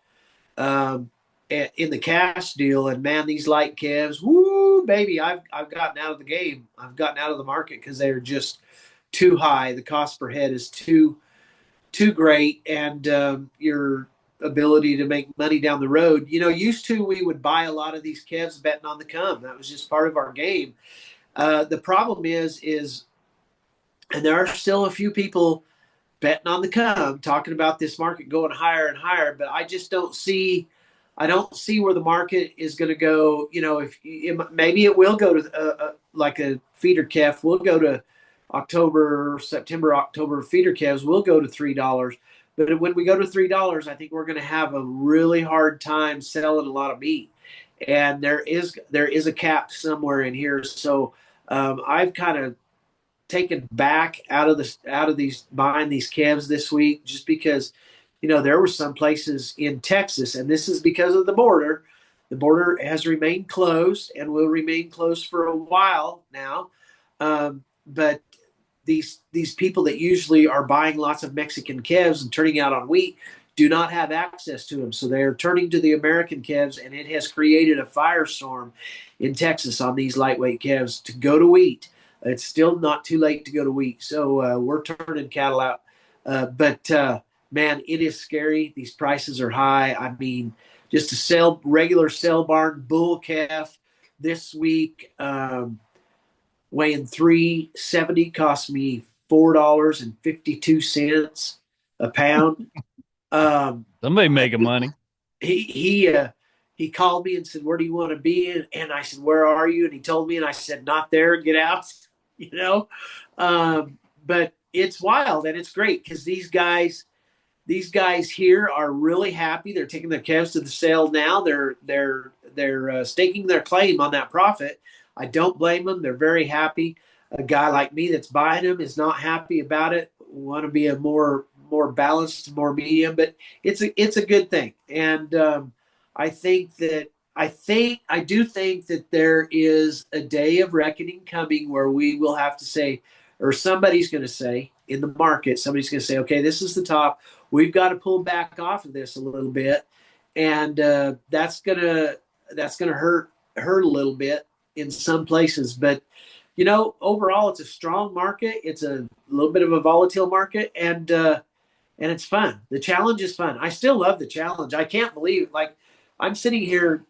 um, in the cash deal, and man, these light calves, woo, baby, I've gotten out of the game. I've gotten out of the market because they're just too high. The cost per head is too great, and your ability to make money down the road. Used to we would buy a lot of these calves betting on the come. That was just part of our game. The problem is, and there are still a few people betting on the come, talking about this market going higher and higher. But I don't see where the market is going to go. If maybe it will go to like a feeder calf, will go to September, October feeder calves will go to $3. But when we go to $3, I think we're going to have a really hard time selling a lot of meat, and there is a cap somewhere in here. So I've kind of taken back out of these buying these calves this week just because there were some places in Texas, and this is because of the border. The border has remained closed and will remain closed for a while now. But these people that usually are buying lots of Mexican calves and turning out on wheat do not have access to them, so they're turning to the American calves, and it has created a firestorm in Texas on these lightweight calves to go to wheat. It's still not too late to go to wheat, so we're turning cattle out. But man, it is scary. These prices are high. I mean, just a regular sale barn bull calf this week, weighing 370 cost me $4.52 a pound.
Somebody
I,
making money.
he called me and said, "Where do you want to be?" And I said, "Where are you?" And he told me, and I said, "Not there. Get out." You know, but it's wild and it's great because these guys here are really happy. They're taking their calves to the sale now. They're staking their claim on that profit. I don't blame them. They're very happy. A guy like me that's buying them is not happy about it. Want to be a more balanced, more medium, but it's a good thing. And I do think that there is a day of reckoning coming where we will have to say, or somebody's going to say, in the market, somebody's going to say, okay, this is the top. We've got to pull back off of this a little bit, and that's gonna hurt a little bit in some places. But overall, it's a strong market. It's a little bit of a volatile market, and it's fun. The challenge is fun. I still love the challenge. I can't believe like I'm sitting here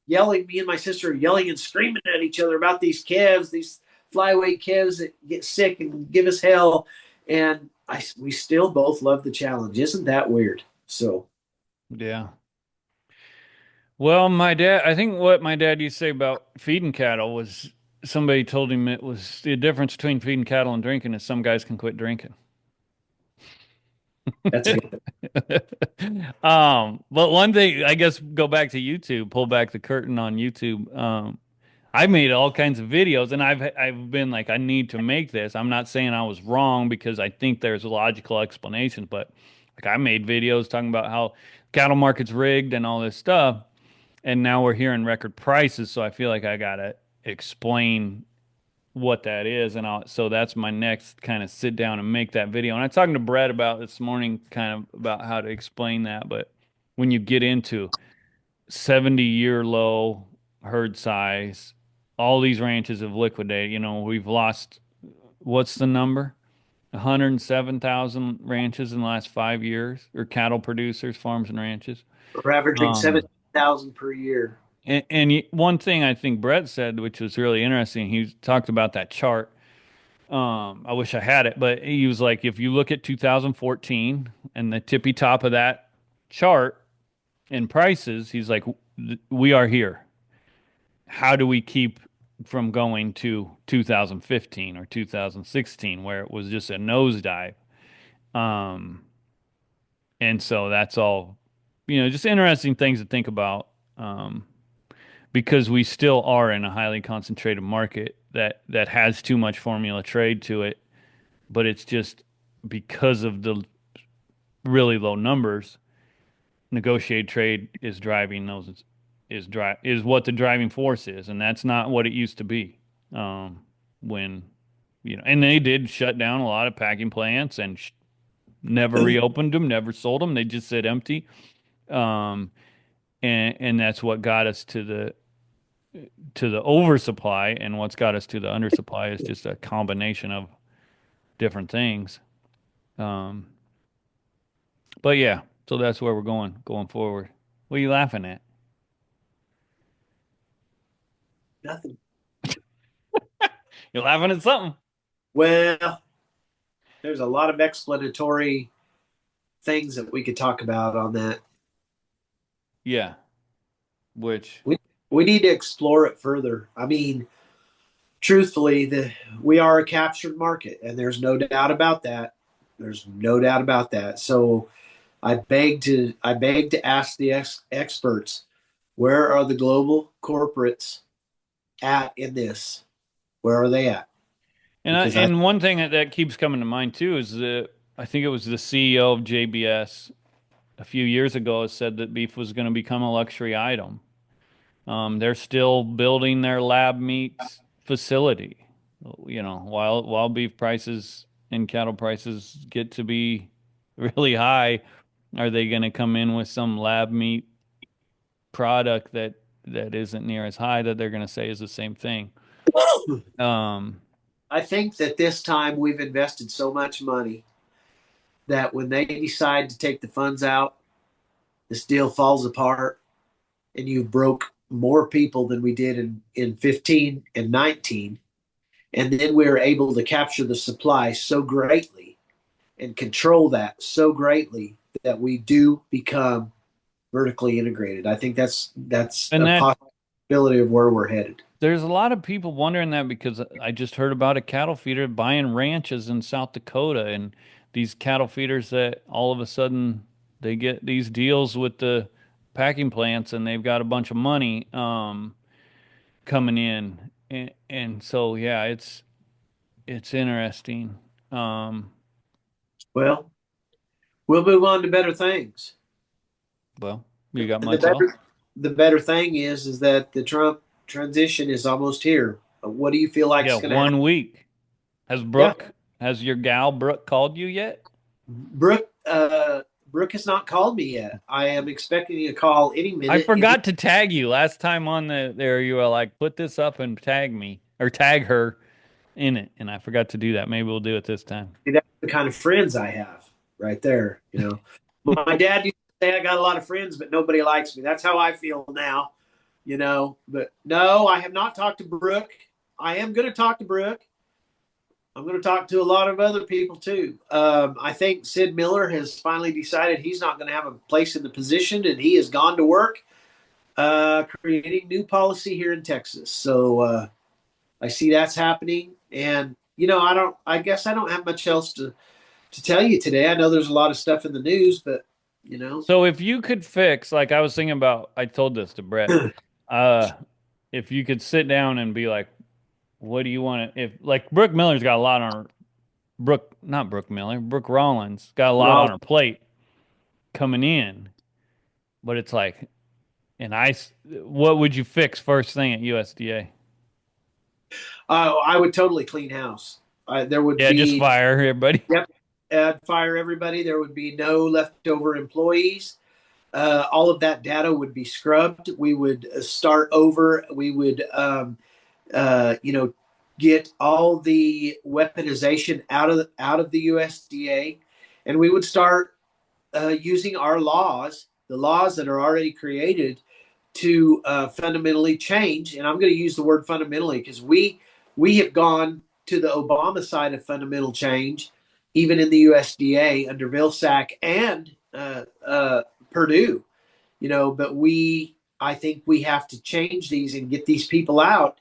yelling. Me and my sister are yelling and screaming at each other about these calves, these flyweight calves that get sick and give us hell, and we still both love the challenge. Isn't that weird? So
Yeah. Well, my dad, I think what my dad used to say about feeding cattle was somebody told him it was the difference between feeding cattle and drinking is some guys can quit drinking.
that's a good.
But one thing, I guess, go back to YouTube, pull back the curtain on YouTube. I made all kinds of videos, and I've been like, I need to make this. I'm not saying I was wrong because I think there's a logical explanation, but like I made videos talking about how cattle market's rigged and all this stuff, and now we're hearing record prices, so I feel like I gotta explain what that is, and so that's my next kind of sit down and make that video. And I'm talking to Brett about this morning, kind of about how to explain that. But when you get into 70-year low herd size, all these ranches have liquidated. We've lost what's the number? 107,000 ranches in the last 5 years, or cattle producers, farms and ranches.
We're averaging
Um,
17,000 per year.
one thing I think Brett said, which was really interesting, he talked about that chart. I wish I had it, but he was like, if you look at 2014 and the tippy top of that chart in prices, he's like, we are here. How do we keep from going to 2015 or 2016 where it was just a nosedive? Um, and so that's all, just interesting things to think about. Because we still are in a highly concentrated market that has too much formula trade to it, but it's just because of the really low numbers, negotiated trade is driving those is what the driving force is, and that's not what it used to be. When and they did shut down a lot of packing plants and never reopened them, never sold them. They just sit empty. Um, and that's what got us to the oversupply, and what's got us to the undersupply is just a combination of different things. Um, but yeah, so that's where we're going forward. What are you laughing at?
Nothing.
You're laughing at something.
Well, there's a lot of explanatory things that we could talk about on that.
Yeah, which
We we need to explore it further. I mean, truthfully, we are a captured market, and there's no doubt about that. There's no doubt about that. So I beg to ask the experts, where are the global corporates at in this? Where are they at?
and
Because I
and one thing that keeps coming to mind too is I think it was the CEO of JBS a few years ago said that beef was going to become a luxury item. They're still building their lab meat facility. While beef prices and cattle prices get to be really high, are they going to come in with some lab meat product that isn't near as high that they're going to say is the same thing? Um,
I think that this time we've invested so much money that when they decide to take the funds out, this deal falls apart, and you broke more people than we did in 15 and 19. And then we were able to capture the supply so greatly and control that so greatly that we do become vertically integrated. I think that's
and
a
that
possibility of where we're headed.
there's a lot of people wondering that because I just heard about a cattle feeder buying ranches in South Dakota, and these cattle feeders that all of a sudden they get these deals with the packing plants and they've got a bunch of money coming in, and so yeah, it's interesting. Um,
Well, we'll move on to better things.
well, you got
And the
much else?
better thing is that the Trump transition is almost here. What do you feel like
Yeah,
is going to happen?
1 week. Has
Yeah,
Brooke? Has your gal Brooke called you yet?
Brooke has not called me yet. I am expecting a call any
I
minute.
forgot to tag you last time on there. You were like, put this up and tag me or tag her in it, and I forgot to do that. Maybe we'll do it this time.
That's the kind of friends I have right there. My dad used to say I got a lot of friends, but nobody likes me. That's how I feel now. But no, I have not talked to Brooke. I am going to talk to Brooke. I'm going to talk to a lot of other people too. I think Sid Miller has finally decided he's not going to have a place in the position, and he has gone to work creating new policy here in Texas. So I see that's happening, and I don't. I guess I don't have much else to tell you today. I know there's a lot of stuff in the news, but you know,
So if you could fix, like I was thinking about, I told this to Brett. Uh, if you could sit down and be like, what do you want to, if like Brooke Miller's got a lot on her, Brooke, not Brooke Miller, Brooke Rollins got a lot on
Rob,
her plate coming in, but it's like, what would you fix first thing at USDA?
I would totally clean house. There would
Yeah, just
be,
fire everybody.
yep, fire everybody. There would be no leftover employees. All of that data would be scrubbed. We would start over. We would, get all the weaponization out of the USDA, and we would start using our laws, the laws that are already created, to fundamentally change. And I'm going to use the word fundamentally because we have gone to the Obama side of fundamental change, even in the USDA under Vilsack and Purdue. But I think we have to change these and get these people out,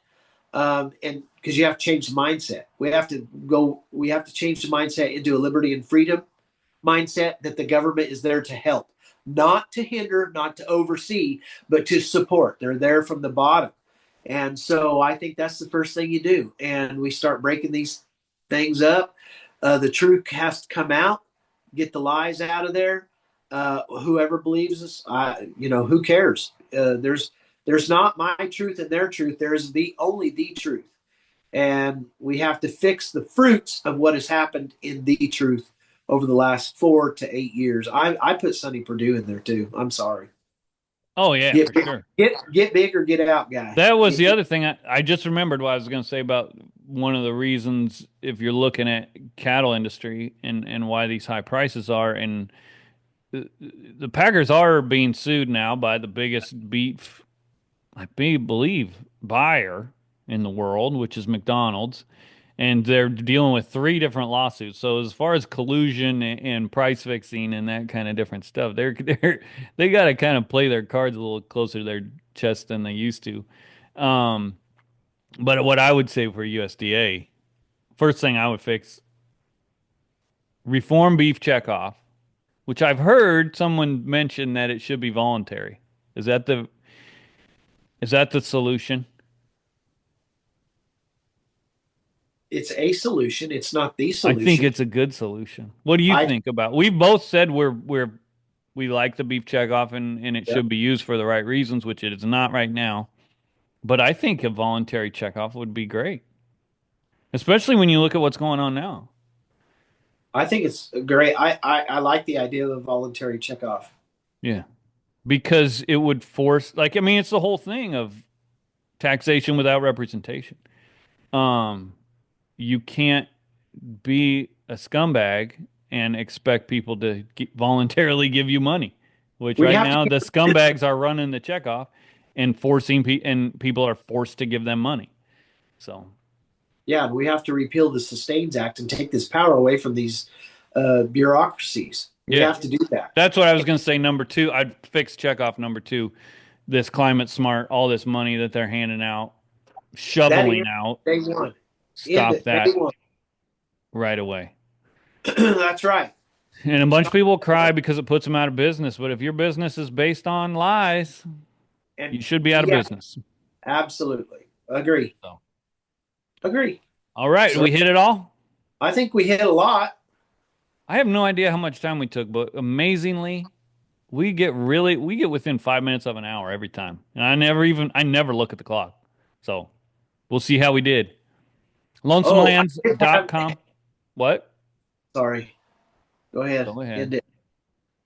and because you have to change the mindset. We have to change the mindset into a liberty and freedom mindset that the government is there to help, not to hinder, not to oversee, but to support. They're there from the bottom. And so I think that's the first thing you do. And we start breaking these things up. The truth has to come out, get the lies out of there. Whoever believes us, who cares? There's not my truth and their truth. There's only the truth, and we have to fix the fruits of what has happened in the truth over the last 4 to 8 years. I put Sonny Purdue in there too. I'm sorry.
Oh yeah,
Get
for sure.
get big or get out, guy.
That was the other thing I just remembered what I was going to say about one of the reasons if you're looking at cattle industry and why these high prices are and the Packers are being sued now by the biggest beef believe buyer in the world, which is McDonald's, and they're dealing with three different lawsuits. So as far as collusion and price fixing and that kind of different stuff, they got to kind of play their cards a little closer to their chest than they used to. Um, but what I would say for USDA, first thing I would fix, reform beef checkoff, which I've heard someone mention that it should be voluntary. Is that the is that the solution?
It's a solution. It's not the
I think
solution.
it's a good solution. What do you
I
think about? We've both said we like the beef checkoff and it
yeah,
should be used for the right reasons, which it is not right now. But I think a voluntary checkoff would be great, especially when you look at what's going on now.
I think it's great. I like the idea of a voluntary checkoff.
Yeah, because it would force, like, I mean, it's the whole thing of taxation without representation. Um, you can't be a scumbag and expect people to voluntarily give you money, which
We
right
have to
now the scumbags are running the checkoff and and people are forced to give them money. So,
Yeah, we have to repeal the Sustains Act and take this power away from these bureaucracies. We
yeah,
have to do that.
that's what I was going to say. Number two, I'd fix checkoff number two, this climate smart, all this money that they're handing out,
That
shoveling
ends
out,
day one. End
stop
it day
that
one.
right away.
That's right.
And a bunch of
Stop.
people cry because it puts them out of business. But if your business is based on lies,
And
you should be out of
yeah,
business.
absolutely. Agree.
So,
Agree.
all right,
So
we hit it all.
I think we hit a lot.
I have no idea how much time we took, but amazingly, we get within 5 minutes of an hour every time. And I never look at the clock. So we'll see how we did.
Oh, I did have,
Lonesomelands.com. What?
Sorry. Go ahead.
Go ahead.
End it.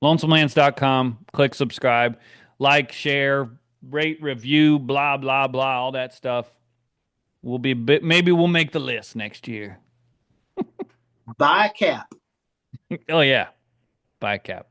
LonesomeLands.com. Click subscribe, like, share, rate, review, blah, blah, blah, all that stuff. We'll be a bit, maybe we'll make the list next year.
Buy a cap.
Oh, yeah. Bye, Cap.